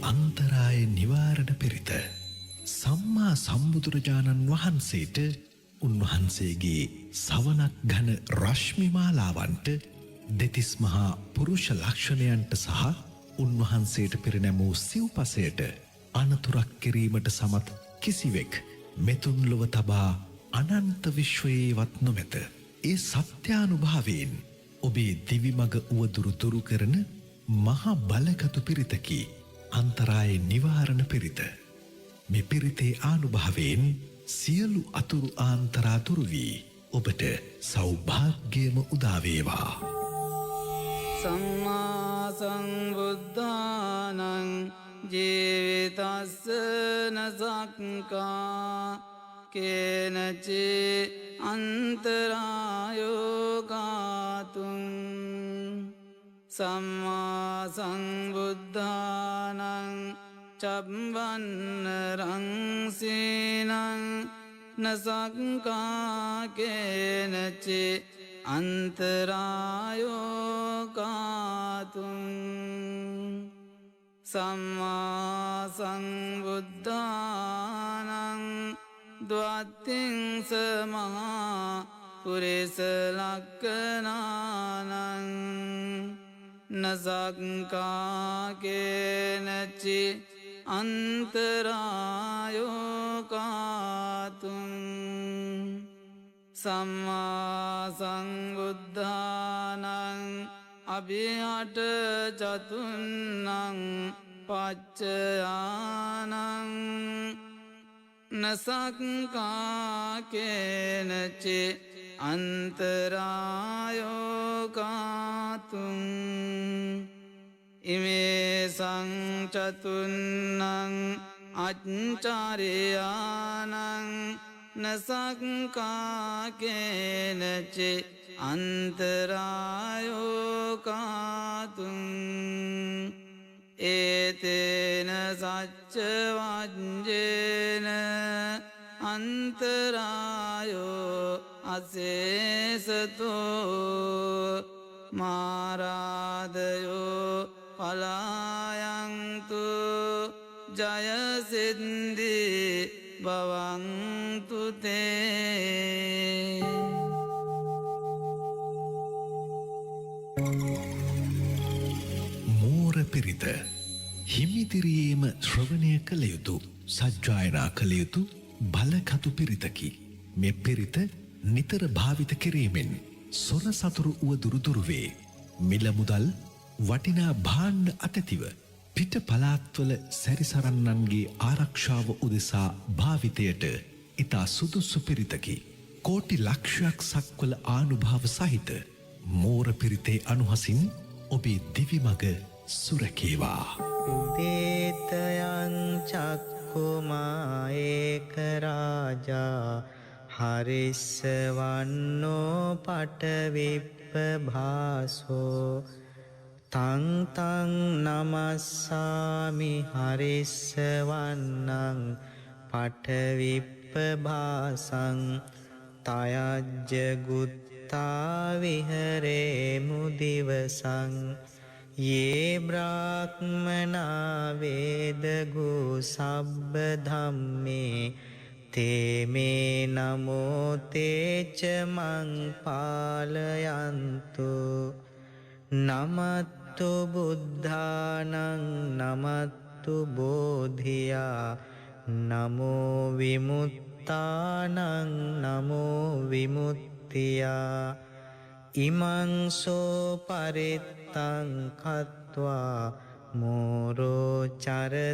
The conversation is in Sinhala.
අන්තරාය නිවාරණ පිරිත සම්මා සම්බුදුරජාණන් වහන්සේට උන්වහන්සේගේ සවනක් ඝන රශ්මිමාලාවන්ට දෙතිස් මහා පුරුෂ ලක්ෂණයන්ට සහ උන්වහන්සේට පිරිනැමූ සිව්පසයට අනතුරක් කිරීමට සමත් කිසිවෙක් මෙතුන් ලොව තබා අනන්ත විශ්වයේවත් නොමැත. ඒ සත්‍යානුභාවයෙන් ඔබේ දිවිමග උවදුරු දුරු කරන මහා බලගතු පිරිතකි අන්තරාය නිවාරණ පිරිත. මේ පිරිතේ ආනුභාවයෙන් සියලු අතුරු ආන්තරා දුරු වී ඔබට සෞභාග්‍යම උදා වේවා. සම්මා සම්බුද්ධානං ජීවිතස්ස නසක්කා කේනචේ අන්තරායෝ ගාතුං සම්මා සම්බුද්ධානං චබ්බන්න රංසීනං නසක්කා කේනචේ අන්තරායෝ ගාතුං සම්මා සම්බුද්ධානං ද්වත්තිංස මහා පුරිස ලක්ඛනානං නසක්කා කේනචි අන්තරායෝ ගාතුං සම්මා සංබුද්ධානං අභිහට චතුන්නං පච්චයානං නසක්කා කේනචි අන්තරායෝ ගාතුං ඉමේ සංචතුන්නං අච්චාරයානං නසක්කා කේනචි අන්තරායෝ ගාතුං ඒතේන සච්ච වජ්ජේන අන්තරායෝ අසේසතෝ මාරාදයෝ පලායන්තු ජයසින්දි භවන්තු තේ. මෝර පිරිත හිමිතිරියේම ශ්‍රවණය කළ යුතු සජ්ජායනා කළ යුතු බලකතු පිරිතකි. මේ පිරිත නිතර භාවිත කිරීමෙන් සොර සතුරු උවදුරු දුරුවේ. මිල මුදල් වටිනා භාණ්ඩ අතැතිව පිට පළාත්වල සැරිසරන්නන්ගේ ආරක්ෂාව උදෙසා භාවිතයට ඉතා සුදුසු පිරිතකි. කෝටි ලක්ෂයක් සක්වල ආනුභාව සහිත මෝර පිරිතේ අනුහසින් ඔබේ දිවිමග සුරකේවා. උදේතයං චක්කුමා ඒක රාජා හරිස්සවන්නෝ පටවිප්ප භාසෝ තං තං නමස්සාමි හරිස්සවන්නං පටවිප්ප භාසං තයජ්ජ ගුත්තා විහරේ මුදිවසං යේ බ්‍රාහ්මනා වේදගු සබ්බ ධම්මේ තේමේ නමෝ තේච මං පාලයන්තු නමත්තු බුද්ධානං නමත්තු බෝධියා නමෝ විමුත්තානං නමෝ විමුක්තියා ඉමං සෝ පරිත්තං කତ୍වා මෝරෝ චරතේසනා